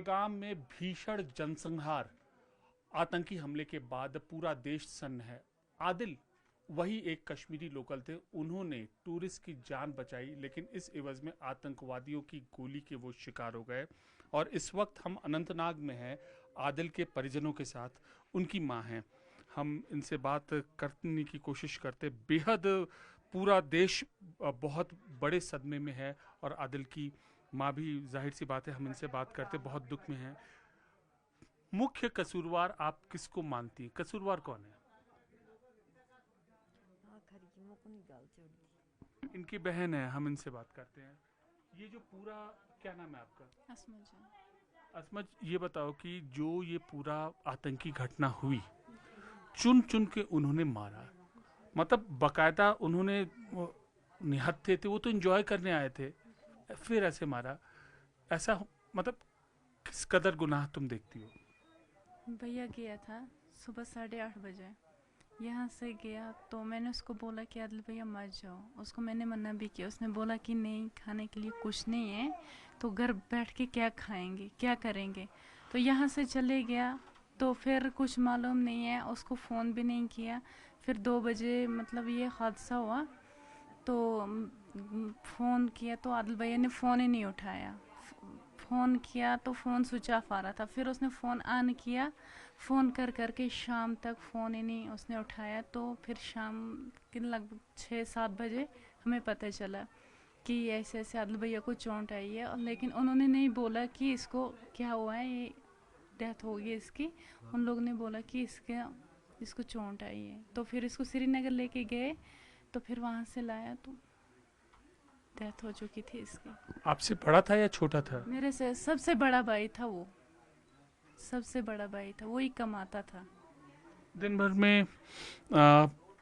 पहलगाम में भीषण जनसंहार, आतंकी हमले के बाद पूरा देश सन्न है। आदिल वही एक कश्मीरी लोकल थे, उन्होंने टूरिस्ट की जान बचाई, लेकिन इस एवज में आतंकवादियों की गोली के वो शिकार हो गए। और इस वक्त हम अनंतनाग में हैं, आदिल के परिजनों के साथ, उनकी माँ हैं। हम इनसे बात करने की कोशिश करते। बेहद पूरा देश बहुत बड़े सदमे में है और आदिल की माँ भी, जाहिर सी बात है, हम इनसे बात करते, बहुत दुख में हैं। मुख्य कसूरवार आप किसको मानती हैं? कसूरवार कौन है? इनकी बहन है, हम इनसे बात करते हैं। ये जो पूरा, क्या नाम है आपका? असमज, ये बताओ कि जो ये पूरा आतंकी घटना हुई, चुन चुन के उन्होंने मारा, मतलब बकायदा उन्होंने निहत्थे थे, वो तो एंजॉय करने आए थे, फिर ऐसे मारा, ऐसा मतलब किस कदर गुनाह तुम देखती हो? भैया गया था सुबह 8:30 बजे, यहाँ से गया तो मैंने उसको बोला कि आदिल भैया मत जाओ। उसको मैंने मना भी किया, उसने बोला कि नहीं, खाने के लिए कुछ नहीं है तो घर बैठ के क्या खाएंगे, क्या करेंगे। तो यहाँ से चले गया, तो फिर कुछ मालूम नहीं है, उसको फ़ोन भी नहीं किया। फिर 2 बजे मतलब ये हादसा हुआ, तो फ़ोन किया तो आदिल भैया ने फ़ोन ही नहीं उठाया। फ़ोन किया तो फ़ोन स्विच ऑफ आ रहा था। फिर उसने फ़ोन ऑन किया, फ़ोन कर कर के शाम तक फ़ोन ही नहीं उसने उठाया। तो फिर शाम के लगभग 6-7 बजे हमें पता चला कि ऐसे ऐसे आदिल भैया को चोट आई है। और लेकिन उन्होंने नहीं बोला कि इसको क्या हुआ है, ये डेथ हो गई इसकी। उन लोगों ने बोला कि इसको चोट आई है। तो फिर इसको श्रीनगर लेके गए, तो फिर वहाँ से लाया तो डेथ हो चुकी थी इसकी। आपसे बड़ा था या छोटा था? मेरे से सबसे बड़ा भाई था वो, सबसे बड़ा भाई था, वो ही कमाता था। दिन भर में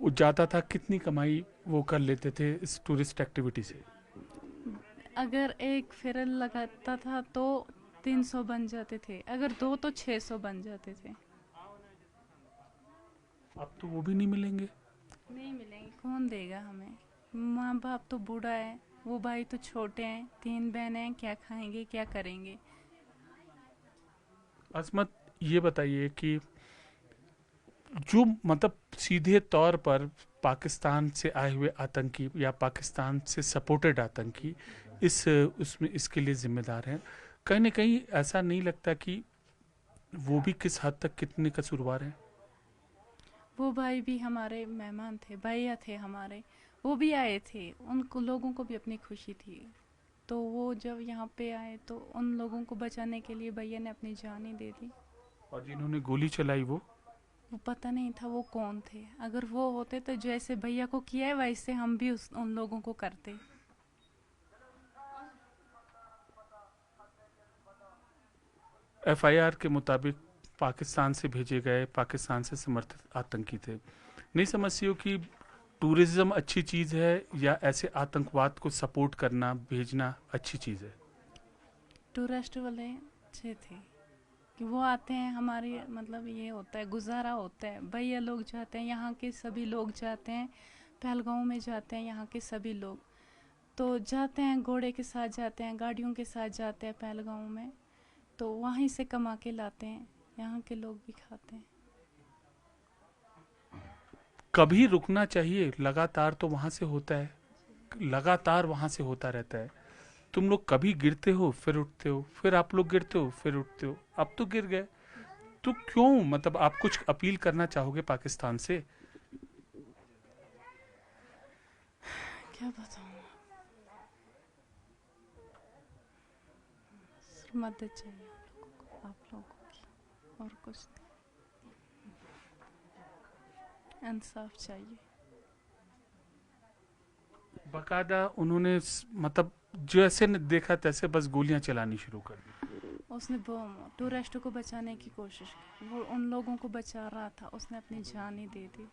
वो जाता था, कितनी कमाई वो कर लेते थे इस टूरिस्ट एक्टिविटी से? अगर एक फेरा लगाता था तो 300 बन जाते थे, अगर दो तो 600 बन जाते थे। अब तो वो भी नहीं मिलेंगे। नहीं मिलेंगे, कौन देगा हमें। माँ बाप तो बूढ़ा है, वो भाई तो छोटे हैं, 3 बहनें हैं, क्या खाएंगे क्या करेंगे। अजमत, ये बताइए कि जो मतलब सीधे तौर पर पाकिस्तान से आए हुए आतंकी या पाकिस्तान से सपोर्टेड आतंकी इस उसमें इसके लिए जिम्मेदार हैं, कहीं ना कहीं ऐसा नहीं लगता कि वो भी किस हद तक कितने कसूरवार हैं? वो भाई भी हमारे मेहमान थे, भैया थे हमारे, वो भी आए थे, उनको लोगों को भी अपनी खुशी थी। तो वो जब यहाँ पे आए तो उन लोगों को बचाने के लिए भैया ने अपनी जान ही दे दी। और जिन्होंने गोली चलाई वो पता नहीं था वो कौन थे, अगर वो होते तो जैसे भैया को किया है वैसे हम भी उन लोगों को करते। एफआईआर के मुताबिक पाकिस्तान से भेजे गए, पाकिस्तान से समर्थित आतंकी थे। नहीं समझती हो कि टूरिज्म अच्छी चीज़ है या ऐसे आतंकवाद को सपोर्ट करना, भेजना अच्छी चीज़ है? टूरिस्ट वाले अच्छे थे कि वो आते हैं, हमारे मतलब ये होता है, गुजारा होता है। भैया लोग जाते हैं, यहाँ के सभी लोग जाते हैं, पहलगांव में जाते हैं, यहाँ के सभी लोग तो जाते हैं, घोड़े के साथ जाते हैं, गाड़ियों के साथ जाते हैं पहलगांव में, तो वहीं से कमा के लाते हैं, यहाँ के लोग भी खाते हैं। कभी रुकना चाहिए, लगातार तो वहाँ से होता है, लगातार वहाँ से होता रहता है। तुम लोग कभी गिरते हो फिर उठते हो, फिर आप लोग गिरते हो फिर उठते हो, अब तो गिर गए, तो क्यों? मतलब आप कुछ अपील करना चाहोगे पाकिस्तान से? क्या बताऊँ, मदद चाहिए आप लोगों की, और कुछ नहीं, इंसाफ चाहिए। बकायदा उन्होंने मतलब जैसे ने देखा तैसे बस गोलियां चलानी शुरू कर दी। उसने वो टूरिस्ट को बचाने की कोशिश की, वो उन लोगों को बचा रहा था, उसने अपनी जान ही दे दी।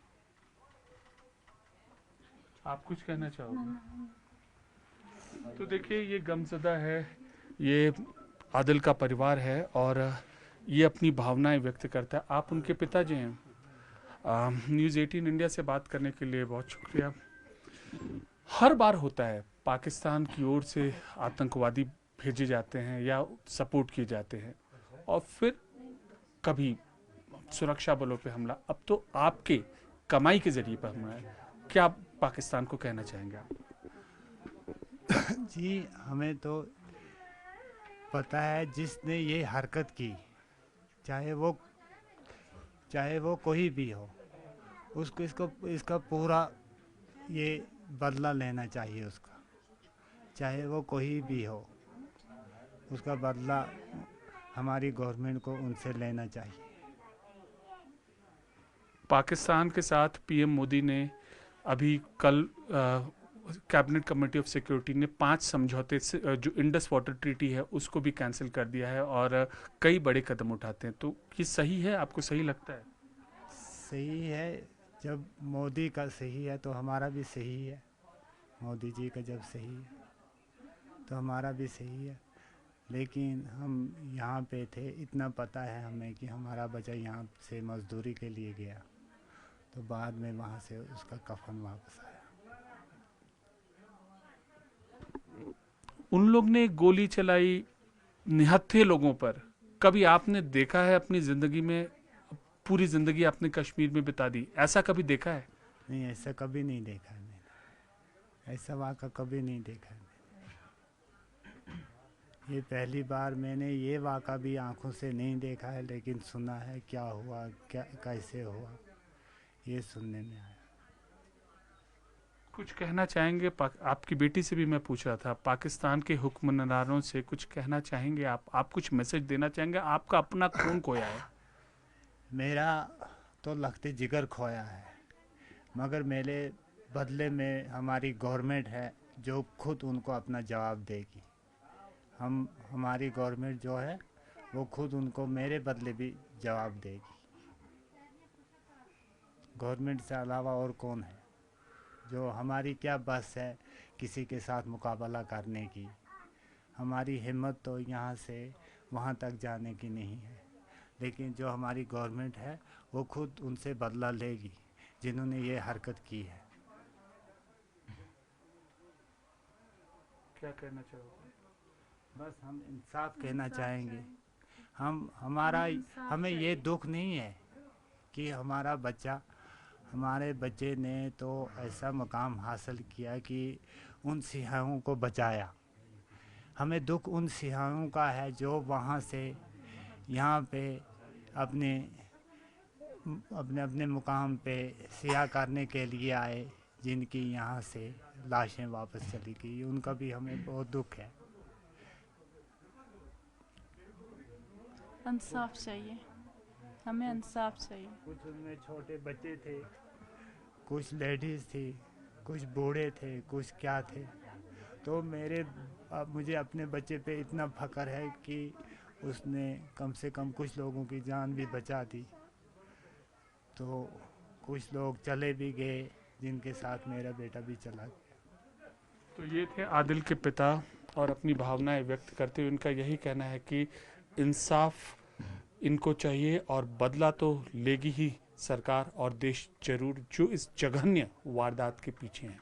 आप कुछ कहना चाहोगे? तो देखिए, ये गमज़दा है, ये आदिल का परिवार है और ये अपनी भावनाएं व्यक्त करता है। आप उनके पिताजी हैं। न्यूज़ 18 इंडिया से बात करने के लिए बहुत शुक्रिया। हर बार होता है, पाकिस्तान की ओर से आतंकवादी भेजे जाते हैं या सपोर्ट किए जाते हैं, और फिर कभी सुरक्षा बलों पे हमला, अब तो आपके कमाई के जरिए पर हमला है। क्या आप पाकिस्तान को कहना चाहेंगे आप? जी, हमें तो पता है जिसने ये हरकत की, चाहे वो कोई भी हो, उसको इसका पूरा ये बदला लेना चाहिए उसका। चाहे वो कोई भी हो, उसका बदला हमारी गवर्नमेंट को उनसे लेना चाहिए। पाकिस्तान के साथ पीएम मोदी ने अभी कल कैबिनेट कमेटी ऑफ सिक्योरिटी ने 5 समझौते से जो इंडस वाटर ट्रीटी है उसको भी कैंसिल कर दिया है और कई बड़े कदम उठाते हैं। तो ये सही है, आपको सही लगता है? सही है, जब मोदी का सही है तो हमारा भी सही है। मोदी जी का जब सही है तो हमारा भी सही है। लेकिन हम यहाँ पे थे, इतना पता है हमें कि हमारा बच्चा यहाँ से मजदूरी के लिए गया, तो बाद में वहाँ से उसका कफन वापस आया। उन लोग ने गोली चलाई निहत्थे लोगों पर, कभी आपने देखा है अपनी जिंदगी में? पूरी जिंदगी आपने कश्मीर में बिता दी, ऐसा कभी देखा है? नहीं, ऐसा कभी नहीं देखा है मैंने, ऐसा वाक़ा कभी नहीं देखा है मैंने। ये पहली बार मैंने ये वाक़ा भी आंखों से नहीं देखा है, लेकिन सुना है क्या हुआ, क्या कैसे हुआ, ये सुनने में आया। कुछ कहना चाहेंगे? आपकी बेटी से भी मैं पूछ रहा था, पाकिस्तान के हुक्मरानों से कुछ कहना चाहेंगे आप कुछ मैसेज देना चाहेंगे? आपका अपना खून खोया है। मेरा तो लगते जिगर खोया है, मगर मेरे बदले में हमारी गवर्नमेंट है जो खुद उनको अपना जवाब देगी। हमारी गवर्नमेंट जो है वो खुद उनको मेरे बदले भी जवाब देगी। गवर्नमेंट से अलावा और कौन है? जो हमारी क्या बस है किसी के साथ मुकाबला करने की? हमारी हिम्मत तो यहाँ से वहाँ तक जाने की नहीं है, लेकिन जो हमारी गवर्नमेंट है वो खुद उनसे बदला लेगी जिन्होंने ये हरकत की है। क्या कहना चाहोगे? बस हम इंसाफ कहना चाहेंगे। हमें ये दुख नहीं है कि हमारे बच्चे ने तो ऐसा मकाम हासिल किया कि उन सियाहों को बचाया। हमें दुख उन सियाहों का है जो वहाँ से यहाँ पे अपने मुकाम पे सियाह करने के लिए आए, जिनकी यहाँ से लाशें वापस चली गई, उनका भी हमें बहुत दुख है। इंसाफ चाहिए, हमें इंसाफ चाहिए। कुछ उनमें छोटे बच्चे थे, कुछ लेडीज़ थी, कुछ बूढ़े थे, कुछ क्या थे। तो मुझे अपने बच्चे पे इतना फ़ख्र है कि उसने कम से कम कुछ लोगों की जान भी बचा दी। तो कुछ लोग चले भी गए जिनके साथ मेरा बेटा भी चला गया। तो ये थे आदिल के पिता, और अपनी भावनाएं व्यक्त करते हुए उनका यही कहना है कि इंसाफ इनको चाहिए और बदला तो लेगी ही सरकार और देश जरूर, जो इस जघन्य वारदात के पीछे हैं।